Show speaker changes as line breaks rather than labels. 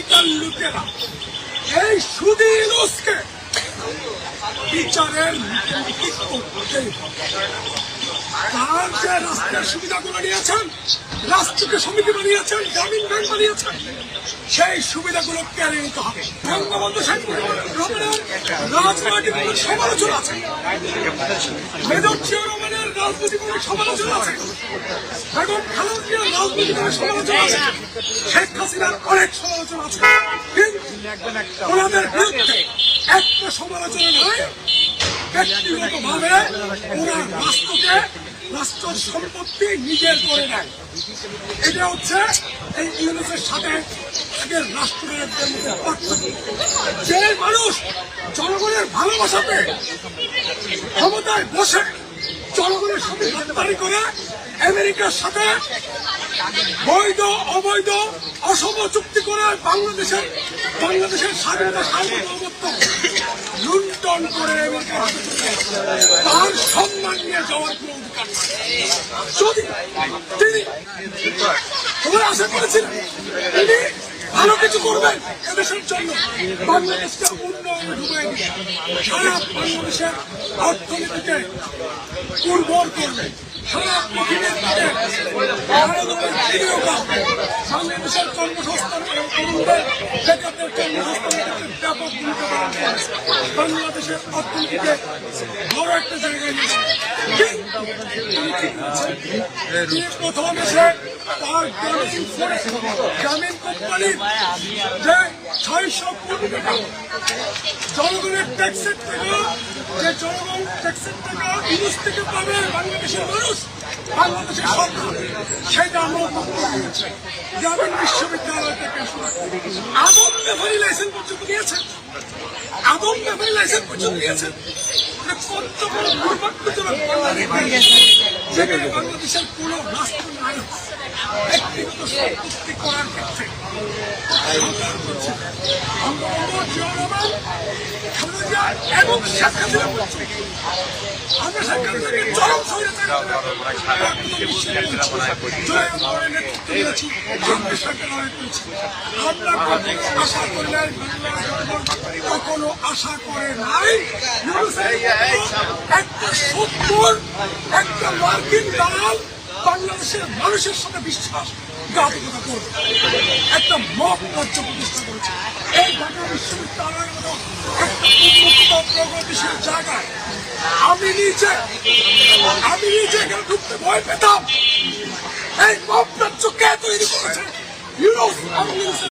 শয়তান লুটেরা এই সুদী ইউনূসকে বিচারের মুখোমুখি করতে তার যে রাষ্ট্রের সুবিধাগুলো নিয়েছেন, রাষ্ট্রকে সমিতি বানিয়েছেন, গ্রামীণ ব্যাংক বানিয়েছেন, সেই সুবিধাগুলো কেড়ে নিতে হবে। বঙ্গবন্ধু শেখ মুজিবুর রহমানের রাজনৈতিক সমালোচনা আছে, মেজর জিয়া রহমানের রাজনৈতিক সমালোচনা আছে, বেগম খালেদা জিয়ার রাজনৈতিক সমালোচনা আছে, শেখ হাসিনার অনেক সমালোচনা আছে, কিন্তু ওনাদের বিরুদ্ধে একটা সমালোচনা নয়, ব্যক্তিগতভাবে ওরা রাষ্ট্রকে, রাষ্ট্রের সম্পত্তি নিজের করে নেয়। এটা হচ্ছে এই ইউনূসের সাথে আগের রাষ্ট্রনায়কদের মধ্যে পার্থক্য। যে মানুষ জনগণের ভালোবাসাতে ক্ষমতায় বসে জনগণের সাথে গাদ্দারি করে আমেরিকার সাথে বৈধ অবৈধ অসম চুক্তি করে বাংলাদেশের স্বাধীনতা সার্বভৌমত্ব লুণ্ঠন করে আমেরিকার হাতে তার সম্মান নিয়ে যাওয়ার কোন অধিকার নেই। যদি তিনি তোমরা আশা করেছিলেন তিনি ভালো কিছু করবেন এদেশের জন্য, বাংলাদেশকে উন্নয়নে ডুবে দিবেন, সারা বাংলাদেশের অর্থনীতিকে উর্বর করবেন, সারা পৃথিবীর দিকে বাংলাদেশের কর্মসংস্থান তরুণদের বেকারদের কর্মসংস্থানের ব্যাপক ভূমিকা পালন করে বাংলাদেশের অর্থনীতিকে বড় একটা জায়গায় নিয়েছে। তিনি প্রথম এসে তার গ্রামীণ কোম্পানির যে 600 কোটি টাকা জনগণের ট্যাক্সের টাকা, যে জনগণ ট্যাক্সের টাকা ইউনূস থেকে পাবে বাংলাদেশের মানুষ, বাংলাদেশের সরকার, সেটা আমরা নিয়েছে। গ্রামীণ বিশ্ববিদ্যালয় থেকে আদম ব্যাপারী লাইসেন্স পর্যন্ত নিয়েছেন, আদম ব্যাপারী লাইসেন্স পর্যন্ত নিয়েছেন। কত বড় দুর্ভাগ্যজনক যেখানে বাংলাদেশের কোন রাষ্ট্র নায়ক ব্যক্তিগত সম্পত্তি করার ক্ষেত্রে এবং শেখ হাসিনা আমরা শেখ হাসিনাকে চরম আশা করি নাই, কখনো আশা করে নাই একটা মার্কিন দালাল বাংলাদেশের মানুষের সাথে বিশ্বাস ঘাতকতা করবে, একটা মত রাজ্য প্রতিষ্ঠা করেছে। এই ঢাকা বিশ্ববিদ্যালয়ের মতো একটা উন্মুক্ত প্রগতিশীল জায়গায় আমি নিজে এখানে ঢুকতে ভয় পেতাম। এই মত রাজ্য কে তৈরি করেছে? ইউনূস।